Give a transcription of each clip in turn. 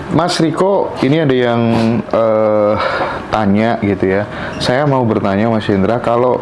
Mas Riko, ini ada yang tanya gitu ya. Saya mau bertanya Mas Hendra, kalau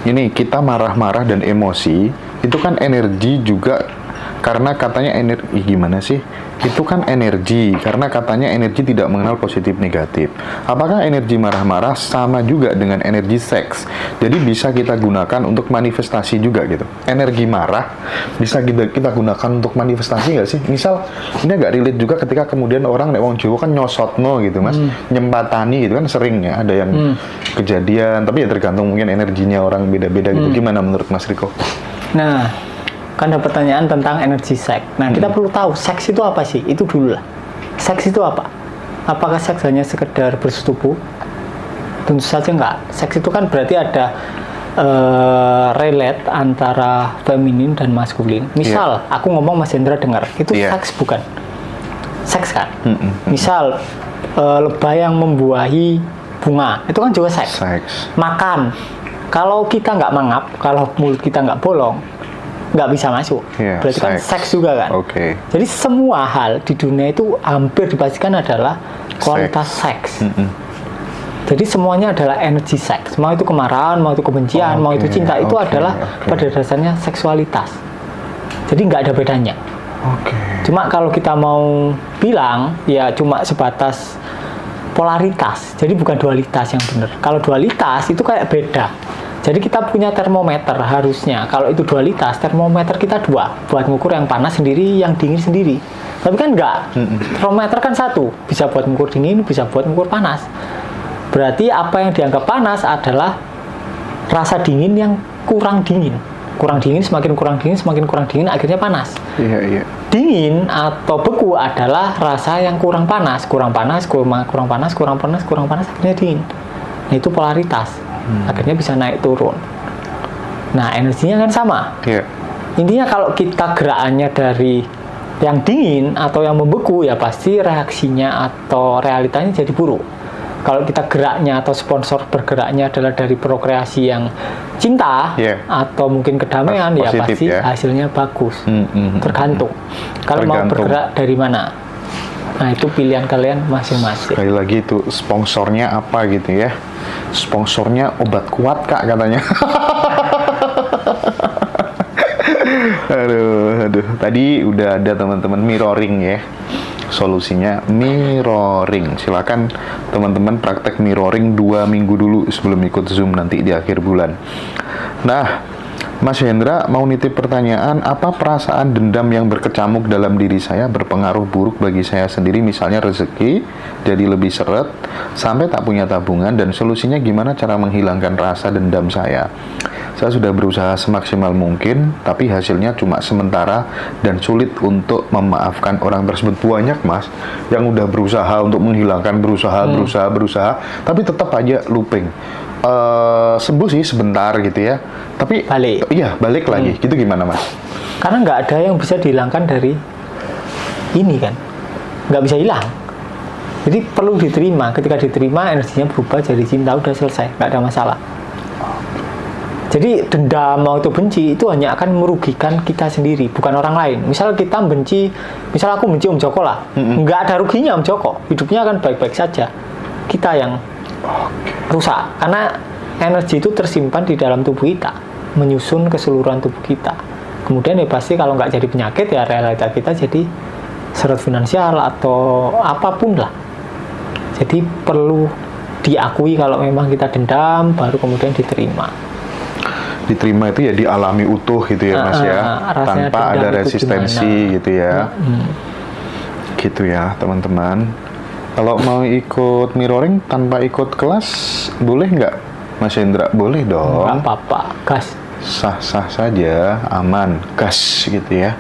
ini kita marah-marah dan emosi, itu kan energi juga karena katanya energi gimana sih? Itu kan energi karena katanya energi tidak mengenal positif negatif. Apakah energi marah-marah sama juga dengan energi seks? Jadi bisa kita gunakan untuk manifestasi juga gitu. Energi marah bisa kita gunakan untuk manifestasi nggak sih? Misal ini agak relate juga ketika kemudian orang nek wong Jawa kan nyosotno gitu Mas, nyempatani gitu kan sering ya ada yang kejadian. Tapi ya tergantung mungkin energinya orang beda-beda gitu. Gimana menurut Mas Riko? Nah, kan ada pertanyaan tentang energi seks. Nah, kita perlu tahu seks itu apa sih? Itu dulu lah. Seks itu apa? Apakah seks hanya sekedar bersetubuh? Tentu saja enggak. Seks itu kan berarti ada relate antara feminin dan maskulin. Misal, aku ngomong Mas Hendra dengar, itu seks bukan? Seks kan? Misal, lebah yang membuahi bunga, itu kan juga seks. Makan. Kalau kita nggak mangap, kalau mulut kita nggak bolong, nggak bisa masuk. Berarti kan seks juga kan. Jadi semua hal di dunia itu hampir dipastikan adalah kualitas seks. Jadi semuanya adalah energi seks. Mau itu kemarahan, mau itu kebencian, mau itu cinta, itu adalah pada dasarnya seksualitas. Jadi nggak ada bedanya. Cuma kalau kita mau bilang, ya cuma sebatas polaritas. Jadi bukan dualitas yang benar. Kalau dualitas itu kayak beda. Jadi kita punya termometer harusnya. Kalau itu dualitas, termometer kita dua. Buat ngukur yang panas sendiri, yang dingin sendiri. Tapi kan enggak. Termometer kan satu. Bisa buat ngukur dingin, bisa buat ngukur panas. Berarti apa yang dianggap panas adalah rasa dingin yang kurang dingin. Kurang dingin, semakin kurang dingin, semakin kurang dingin, akhirnya panas. Dingin atau beku adalah rasa yang kurang panas. Kurang panas, kurang panas, kurang panas, kurang panas, akhirnya dingin. Nah, itu polaritas. Akhirnya bisa naik turun. Nah, energinya kan sama. Intinya kalau kita gerakannya dari yang dingin atau yang membeku, ya pasti reaksinya atau realitanya jadi buruk. Kalau kita geraknya atau sponsor bergeraknya adalah dari prokreasi yang cinta atau mungkin kedamaian, ya pasti hasilnya bagus. Tergantung. Kalau mau bergerak dari mana? Nah, itu pilihan kalian masing-masing. Sekali lagi itu sponsornya apa gitu ya? Sponsornya obat kuat Kak katanya. aduh. Tadi udah ada teman-teman mirroring ya. Solusinya mirroring. Silakan teman-teman praktek mirroring 2 minggu dulu sebelum ikut Zoom nanti di akhir bulan. Nah, Mas Hendra mau nitip pertanyaan, apa perasaan dendam yang berkecamuk dalam diri saya berpengaruh buruk bagi saya sendiri, misalnya rezeki jadi lebih seret sampai tak punya tabungan, dan solusinya gimana cara menghilangkan rasa dendam saya? Saya sudah berusaha semaksimal mungkin, tapi hasilnya cuma sementara dan sulit untuk memaafkan orang tersebut. Banyak Mas yang udah berusaha untuk menghilangkan, berusaha, tapi tetap aja looping. Sembuh sih sebentar gitu ya, tapi balik lagi. Gitu gimana Mas? Karena nggak ada yang bisa dihilangkan dari ini kan, nggak bisa hilang. Jadi perlu diterima. Ketika diterima, energinya berubah jadi cinta, udah selesai, nggak ada masalah. Jadi dendam mau itu benci itu hanya akan merugikan kita sendiri, bukan orang lain. Misal kita benci, misal aku benci Om Joko lah, nggak ada ruginya Om Joko, hidupnya akan baik-baik saja. Kita yang rusak, karena energi itu tersimpan di dalam tubuh kita, menyusun keseluruhan tubuh kita. Kemudian ya pasti kalau nggak jadi penyakit, ya realita kita jadi seret finansial atau apapun lah. Jadi perlu diakui kalau memang kita dendam, baru kemudian diterima. Diterima itu ya dialami utuh gitu ya Mas ya, tanpa ada resistensi gitu ya. Gitu ya teman-teman. Kalau mau ikut mirroring tanpa ikut kelas, boleh nggak Mas Hendra? Boleh dong. Nggak apa-apa, gas. Sah-sah saja, aman, gas gitu ya.